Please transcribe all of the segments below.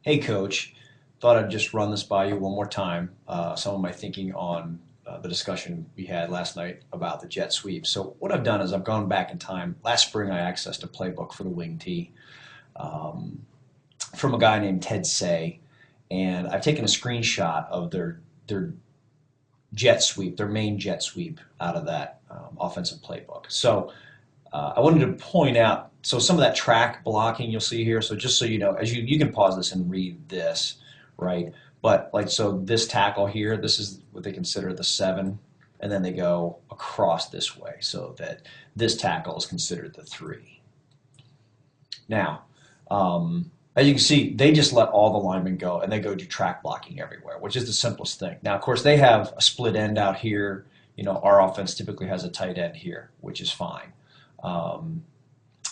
Hey, Coach. Thought I'd just run this by you one more time. Some of my thinking on the discussion we had last night about the jet sweep. So what I've done is I've gone back in time. Last spring, I accessed a playbook for the wing tee um, from a guy named Ted Say, and I've taken a screenshot of their jet sweep, their main jet sweep out of that offensive playbook. So I wanted to point out, so some of that track blocking you'll see here. So just so you know, as you can pause this and read this, right? But like, so this tackle here, this is what they consider the seven, and then they go across this way, so that this tackle is considered the three. Now, as you can see, they just let all the linemen go, and they go do track blocking everywhere, which is the simplest thing. Now, of course, they have a split end out here. You know, our offense typically has a tight end here, which is fine. Um,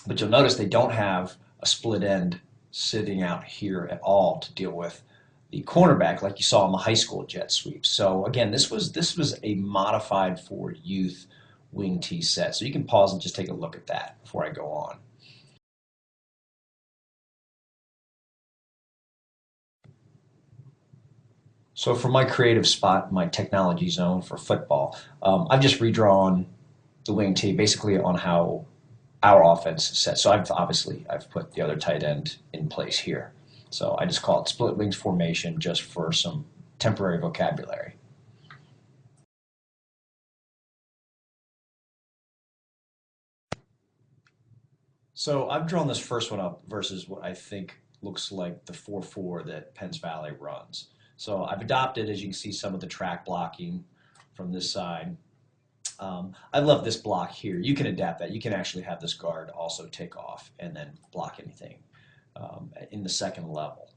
but you'll notice they don't have a split end sitting out here at all to deal with the cornerback like you saw in the high school jet sweep. So again, this was a modified for youth wing tee set. So you can pause and just take a look at that before I go on. So for my creative spot, my technology zone for football, I've just redrawn the wing tee basically on how our offense is set. So I've put the other tight end in place here. So I just call it split wings formation just for some temporary vocabulary. So I've drawn this first one up versus what I think looks like the 4-4 that Penns Valley runs. So I've adopted, as you can see, some of the track blocking from this side. I love this block here. You can adapt that. You can actually have this guard also take off and then block anything in the second level.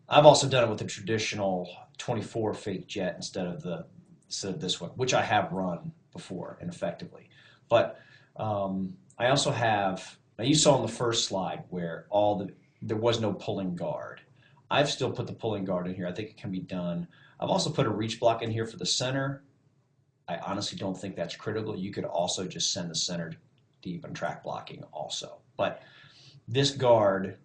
I've also done it with the traditional 24 fake jet instead of this one, which I have run before and effectively. But I also have, now you saw on the first slide where there was no pulling guard. I've still put the pulling guard in here. I think it can be done. I've also put a reach block in here for the center. I honestly don't think that's critical. You could also just send the center deep and track blocking also. But this guard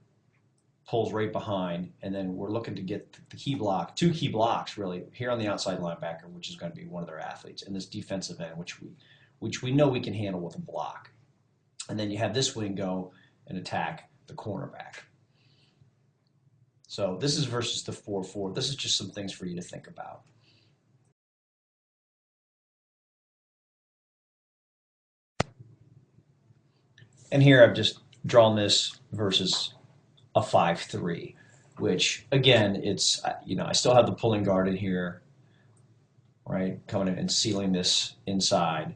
pulls right behind, and then we're looking to get the key block, two key blocks really, here on the outside linebacker, which is going to be one of their athletes, and this defensive end, which we know we can handle with a block. And then you have this wing go and attack the cornerback. So this is versus the 4-4. This is just some things for you to think about. And here I've just drawn this versus a 5-3, which again, it's, I still have the pulling guard in here, right? Coming in and sealing this inside.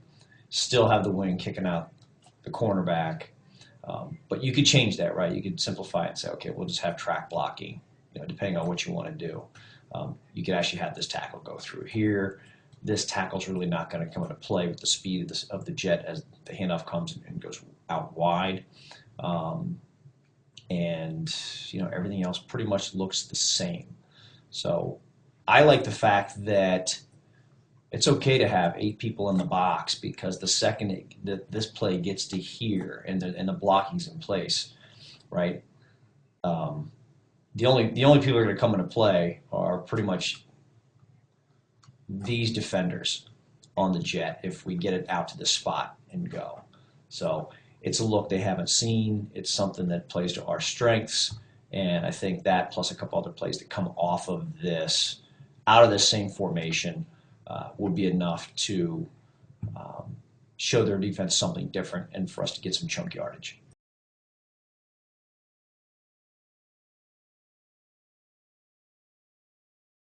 Still have the wing kicking out the cornerback. But you could change that, right? You could simplify it and say, okay, we'll just have track blocking, depending on what you want to do. You could actually have this tackle go through here. This tackle's really not going to come into play with the speed of the jet as the handoff comes and goes out wide. Um, and everything else pretty much looks the same. So I like the fact that it's okay to have 8 people in the box because the second that this play gets to here and the blocking's in place, right? Um, the only people that are going to come into play are pretty much these defenders on the jet if we get it out to the spot and go. So it's a look they haven't seen. It's something that plays to our strengths. And I think that plus a couple other plays that come off of this, out of this same formation, would be enough to show their defense something different and for us to get some chunk yardage.